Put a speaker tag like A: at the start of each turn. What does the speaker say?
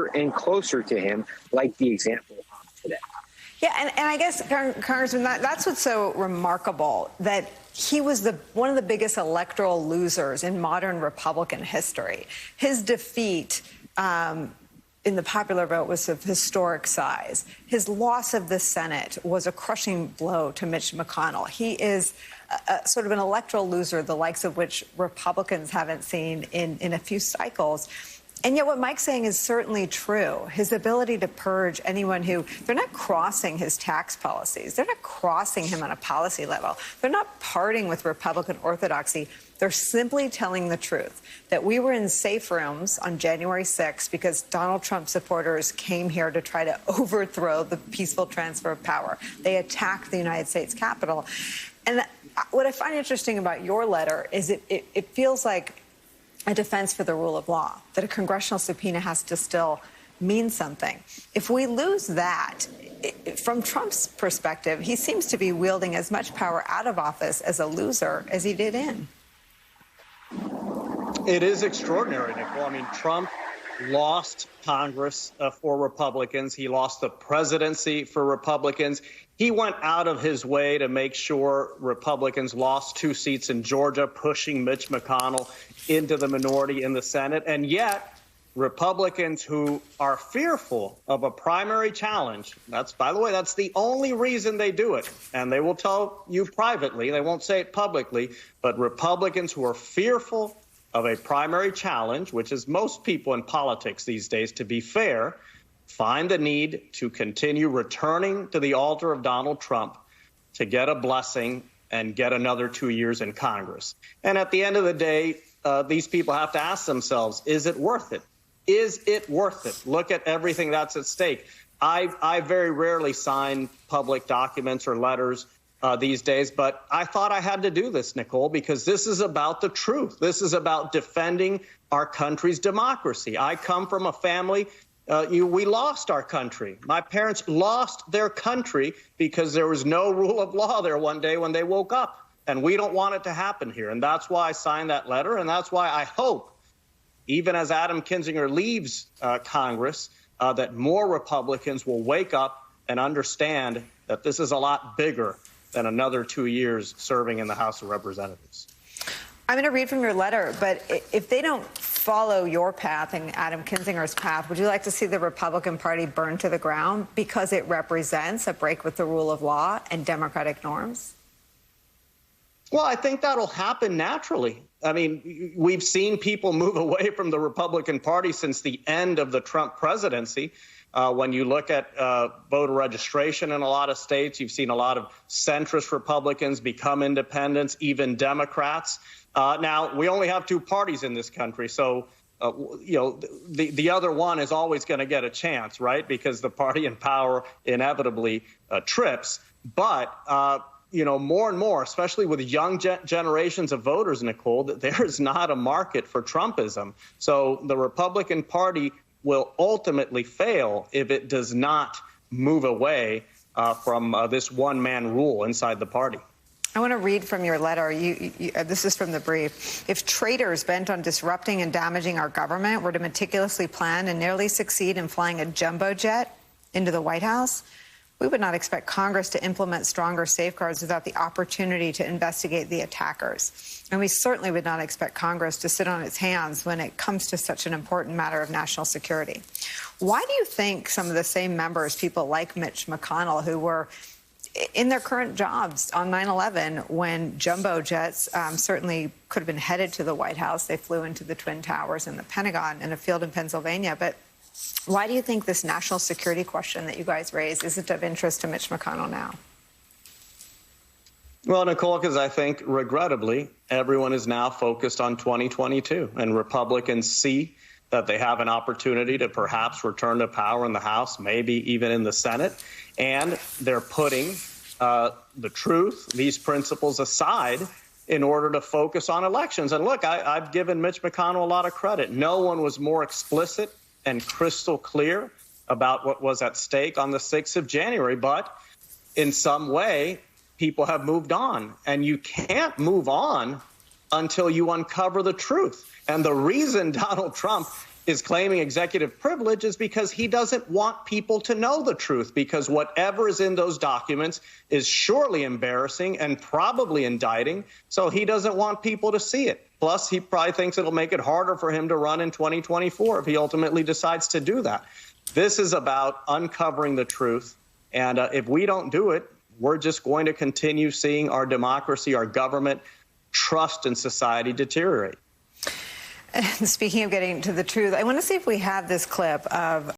A: closer and closer to him, like the example of today.
B: Yeah, and I guess, Congressman, that's what's so remarkable, that he was one of the biggest electoral losers in modern Republican history. His defeat in the popular vote was of historic size. His loss of the Senate was a crushing blow to Mitch McConnell. He is sort of an electoral loser, the likes of which Republicans haven't seen in a few cycles. And yet what Mike's saying is certainly true. His ability to purge anyone they're not crossing his tax policies. They're not crossing him on a policy level. They're not parting with Republican orthodoxy. They're simply telling the truth, that we were in safe rooms on January 6th because Donald Trump supporters came here to try to overthrow the peaceful transfer of power. They attacked the United States Capitol. And what I find interesting about your letter is it feels like a defense for the rule of law, that a congressional subpoena has to still mean something. If we lose that, from Trump's perspective, he seems to be wielding as much power out of office as a loser as he did in.
C: It is extraordinary, Nicole. I mean, Trump lost Congress for Republicans. He lost the presidency for Republicans. He went out of his way to make sure Republicans lost 2 seats in Georgia, pushing Mitch McConnell into the minority in the Senate. And yet, Republicans who are fearful of a primary challenge, by the way, that's the only reason they do it. And they will tell you privately, they won't say it publicly, but Republicans who are fearful of a primary challenge, which is most people in politics these days, to be fair, find the need to continue returning to the altar of Donald Trump to get a blessing and get another 2 years in Congress. And at the end of the day, these people have to ask themselves, is it worth it? Is it worth it? Look at everything that's at stake. I very rarely sign public documents or letters these days, but I thought I had to do this, Nicole, because this is about the truth. This is about defending our country's democracy. I come from a family, we lost our country. My parents lost their country because there was no rule of law there one day when they woke up. And we don't want it to happen here. And that's why I signed that letter. And that's why I hope, even as Adam Kinzinger leaves Congress, that more Republicans will wake up and understand that this is a lot bigger than another 2 years serving in the House of Representatives.
B: I'm going to read from your letter, but if they don't follow your path and Adam Kinzinger's path, would you like to see the Republican Party burn to the ground because it represents a break with the rule of law and democratic norms?
C: Well, I think that'll happen naturally. I mean, we've seen people move away from the Republican Party since the end of the Trump presidency. When you look at voter registration in a lot of states, you've seen a lot of centrist Republicans become independents, even Democrats. Now, we only have 2 parties in this country, so the other one is always going to get a chance, right? Because the party in power inevitably trips. But more and more, especially with young generations of voters, Nicole, that there is not a market for Trumpism. So the Republican Party will ultimately fail if it does not move away from this one-man rule inside the party.
B: I want to read from your letter. This is from the brief. If traitors bent on disrupting and damaging our government were to meticulously plan and nearly succeed in flying a jumbo jet into the White House, we would not expect Congress to implement stronger safeguards without the opportunity to investigate the attackers. And we certainly would not expect Congress to sit on its hands when it comes to such an important matter of national security. Why do you think some of the same members, people like Mitch McConnell, who were in their current jobs on 9/11 when jumbo jets certainly could have been headed to the White House, they flew into the Twin Towers and the Pentagon in a field in Pennsylvania, but why do you think this national security question that you guys raised isn't of interest to Mitch McConnell now?
C: Well, Nicole, because I think, regrettably, everyone is now focused on 2022, and Republicans see that they have an opportunity to perhaps return to power in the House, maybe even in the Senate, and they're putting the truth, these principles aside in order to focus on elections. And look, I've given Mitch McConnell a lot of credit. No one was more explicit and crystal clear about what was at stake on the 6th of January. But in some way, people have moved on. And you can't move on until you uncover the truth. And the reason Donald Trump is claiming executive privilege is because he doesn't want people to know the truth, because whatever is in those documents is surely embarrassing and probably indicting. So he doesn't want people to see it. Plus, he probably thinks it'll make it harder for him to run in 2024 if he ultimately decides to do that. This is about uncovering the truth. And if we don't do it, we're just going to continue seeing our democracy, our government, trust in society deteriorate.
B: And speaking of getting to the truth, I want to see if we have this clip of